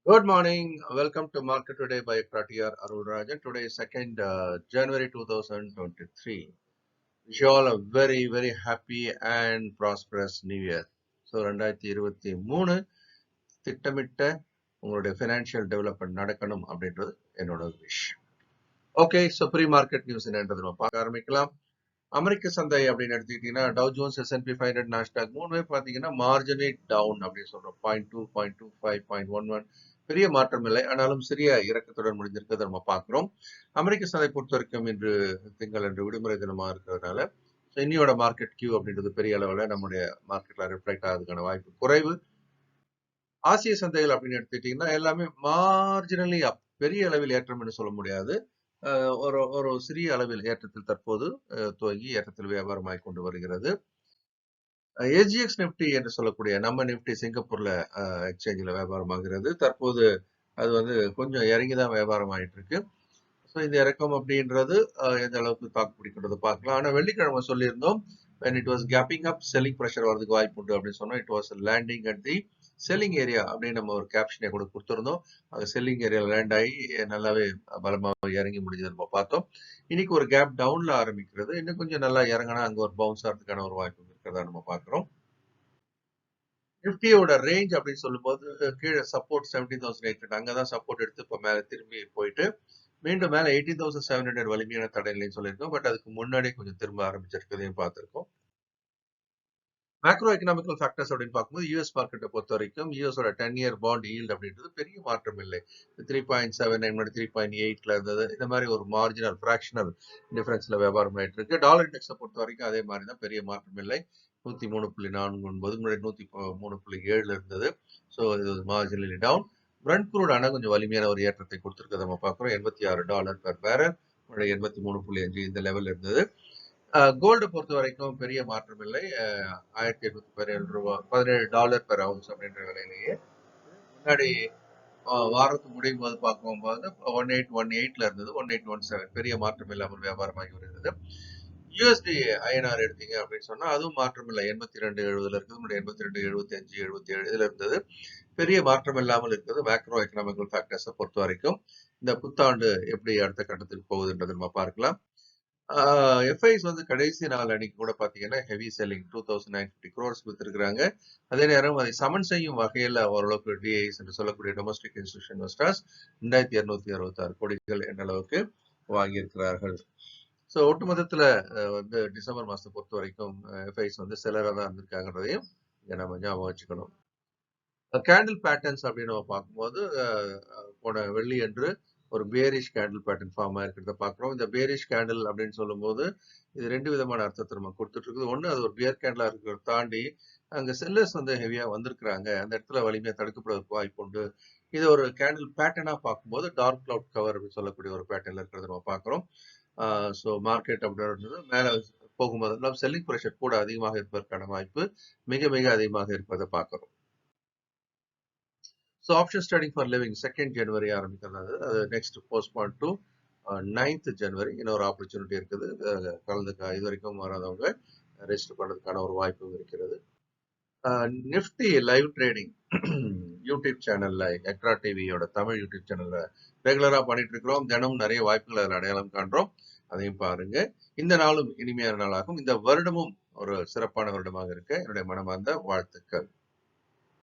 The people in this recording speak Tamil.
Good morning. Welcome to Market Today by ECTRA Arulrajhan. Today is 2nd January 2023. Wish you all a very happy and prosperous New Year. So 2023 திட்டமிட்ட உங்களுடைய ஃபினான்ஷியல் டெவலப்மெண்ட் நடக்கணும் அப்படின்றது என்னோட wish. Okay, so free market news என்னன்றது நம்ம பார்க்க ஆரம்பிக்கலாம். அமெரிக்க சந்தை அப்படின்னு எடுத்துக்கிட்டீங்கன்னா டவ் ஜோன்ஸ் S&P 500 நாஸ்டாக் மூணுமே பார்த்தீங்கன்னா மார்ஜினே டவுன் அப்படின்னு சொல்றோம். 0.2 0.25 0.11 பெரிய மாற்றம் இல்லை, ஆனாலும் சிறிய இறக்கத்துடன் முடிஞ்சிருக்கிறத நம்ம பார்க்கிறோம். அமெரிக்க சந்தை பொறுத்த வரைக்கும் இன்று திங்கள் என்று விடுமுறை தினமா இருக்கிறதுனால இன்னியோட மார்க்கெட் கியூ அப்படின்றது பெரிய அளவில் நம்முடைய மார்க்கெட்ல ரிஃப்ளெக்ட் ஆகிறதுக்கான வாய்ப்பு குறைவு. ஆசிய சந்தைகள் அப்படின்னு எடுத்துக்கிட்டீங்கன்னா எல்லாமே மார்ஜினலி பெரிய அளவில் ஏற்றம் என்று சொல்ல முடியாது. ஒரு ஒரு சிறிய அளவில் ஏற்றத்தில் தற்போது துவங்கி ஏற்றத்தில் வியாபாரமாய் கொண்டு வருகிறது. SGX நிப்டி என்று சொல்லக்கூடிய நம்ம நிப்டி சிங்கப்பூர்ல எக்ஸ்சேஞ்சில் வியாபாரமாகிறது. தற்போது அது வந்து கொஞ்சம் இறங்கிதான் வியாபாரம் ஆயிட்டு இருக்கு. ஸோ இந்த இறக்கம் அப்படின்றது எந்த அளவுக்கு தாக்கு பிடிக்கிறது பார்க்கலாம். ஆனால் வெள்ளிக்கிழமை சொல்லியிருந்தோம் when it was gapping up selling pressure வரதுக்கு வாய்ப்பு உண்டு அப்படின்னு சொன்னோம். it was landing at the selling area அப்படின்னு நம்ம ஒரு கேப்ஷனை கூட கொடுத்துருந்தோம். அது செல்லிங் ஏரியா லேண்ட் ஆகி நல்லாவே பலமாக இறங்கி முடிஞ்சது நம்ம பார்த்தோம். இன்னைக்கு ஒரு கேப் டவுன்ல ஆரம்பிக்கிறது. இன்னும் கொஞ்சம் நல்லா இறங்கினா அங்க ஒரு பவுன்ஸ் ஆகிறதுக்கான ஒரு வாய்ப்பு இருக்கிறதா நம்ம பார்க்கிறோம். நிப்டியோட ரேஞ்ச் அப்படின்னு சொல்லும்போது கீழே சப்போர்ட் 17,800 அங்கதான் சப்போர்ட் எடுத்து இப்போ மேல திரும்பி போயிட்டு மீண்டும் மேல 18,700 வலிமையான தடைகளையும் சொல்லியிருக்கோம். பட் அதுக்கு முன்னாடியே கொஞ்சம் திரும்ப ஆரம்பிச்சிருக்கிறதையும் பார்த்திருக்கோம். மேக்ரோ எக்கனாமிக்கல் ஃபேக்டர்ஸ் அப்படின்னு பார்க்கும்போது யூஎஸ் மார்க்கெட்டை பொறுத்த வரைக்கும் யூஎஸோட 10-year பாண்ட் ஈல்டு அப்படின்றது பெரிய மாற்றம் இல்லை. 3.79 3.8 இருந்தது. இந்த மாதிரி ஒரு மார்ஜினல் ஃபிராக்ஷனல் டிஃபரன்ஸ்ல வியாபாரம் ஆயிட்டு இருக்கு. டாலர் இண்டெக்ஸை பொறுத்த வரைக்கும் அதே மாதிரி தான், பெரிய மாற்றம் இல்லை. 103.49 முன்னாடி 103.7 இருந்தது. ஸோ இது மார்ஜினலி டவுன். பிரண்ட் குரூட் ஆனால் கொஞ்சம் வலிமையான ஒரு ஏற்றத்தை கொடுத்துருக்கதை நம்ம பார்க்குறோம். $86 பெர் பேரல், 83.5 இந்த லெவல் இருந்தது. கோல்டு பொறுத்த வரைக்கும் பெரிய மாற்றம் இல்லை. $1,817 பெர் அவுன்ஸ் அப்படின்ற விலையிலேயே முன்னாடி வாரத்துக்கு முடியும் போது பார்க்கும்போது 1818 இருந்தது, 1817 பெரிய மாற்றம் இல்லாமல் வியாபாரமாகி வருகிறது. யூஎஸ்டி ஐஎன்ஆர் எடுத்தீங்க அப்படின்னு சொன்னா அதுவும் மாற்றம் இல்லை. 82.70 இருக்குது, 82.75 77 இதுல இருந்தது. பெரிய மாற்றம் இல்லாமல் இருக்கிறது. மேக்ரோ எக்கனாமிக்கல் ஃபேக்டர்ஸை பொறுத்த வரைக்கும் இந்த புத்தாண்டு எப்படி அடுத்த கட்டத்துக்கு போகுதுன்றது நம்ம பார்க்கலாம். எஃப்ஐஸ் வந்து கடைசி நாள் அன்னைக்கு கூட பாத்தீங்கன்னா ஹெவி செல்லிங் 2,950 crores வித்திருக்கிறாங்க. அதே நேரம் அதை சமன் செய்யும் வகையில் ஓரளவுக்கு டிஐஸ் என்று சொல்லக்கூடிய டொமஸ்டிக் இன்ஸ்டிடியூஷன் இன்வெஸ்டர்ஸ் 2,266 கோடிகள் என்ற அளவுக்கு வாங்கியிருக்கிறார்கள். ஸோ ஒட்டுமொத்தத்துல வந்து டிசம்பர் மாசத்தை பொறுத்த வரைக்கும் எஃப்ஐஸ் வந்து செலராக தான் இருந்திருக்காங்கன்றதையும் இங்க நம்ம ஞாபகம் வச்சுக்கணும். கேண்டில் பேட்டர்ன்ஸ் அப்படின்னு நம்ம பார்க்கும்போது போன வெள்ளி அன்று ஒரு பேரிஷ் கேண்டில் பேட்டர்ன் ஃபார்ம் ஆயிருக்கிறத பார்க்குறோம். இந்த பேரிஷ் கேண்டில் அப்படின்னு சொல்லும்போது இது ரெண்டு விதமான அர்த்தத்தை நம்ம கொடுத்துட்டு இருக்குது. ஒன்று, அது ஒரு பியர் கேண்டிலா இருக்கிறத தாண்டி அங்கே செல்லர்ஸ் வந்து ஹெவியா வந்திருக்கிறாங்க, அந்த இடத்துல வலிமையா தடுக்கப்படுவதற்கு வாய்ப்பு உண்டு. இது ஒரு கேண்டில் பேட்டர்னா பார்க்கும்போது டார்க் கிளவுட் கவர் அப்படின்னு சொல்லக்கூடிய ஒரு பேட்டர்ல இருக்கிறத நம்ம பார்க்குறோம். ஸோ மார்க்கெட் அப்படின்றது மேலே போகும்போது செல்லிங் ப்ரெஷர் கூட அதிகமாக இருப்பதற்கான வாய்ப்பு மிக அதிகமாக இருப்பதை பார்க்குறோம். So options trading for living 2nd January ஆரம்பிக்கிறது. அது next postpone to 9th January இன்னொரு ஆப்பர்ச்சுனிட்டி இருக்குது. கலந்துக்க இது வரைக்கும் வராதவங்க ரெஜிஸ்டர் பண்ணுறதுக்கான ஒரு வாய்ப்பும் இருக்கிறது. நிஃப்டி லைவ் ட்ரேடிங் யூடியூப் சேனல்ல எக்ட்ரா டிவியோட தமிழ் யூடியூப் சேனல்ல ரெகுலரா பண்ணிட்டு இருக்கிறோம். தினமும் நிறைய வாய்ப்புகள் அதில் அடையாளம் காண்றோம். அதையும் பாருங்க. இந்த நாளும் இனிமையான நாளாகும். இந்த வருடமும் ஒரு சிறப்பான வருடமாக இருக்க என்னுடைய மனமார்ந்த வாழ்த்துக்கள்.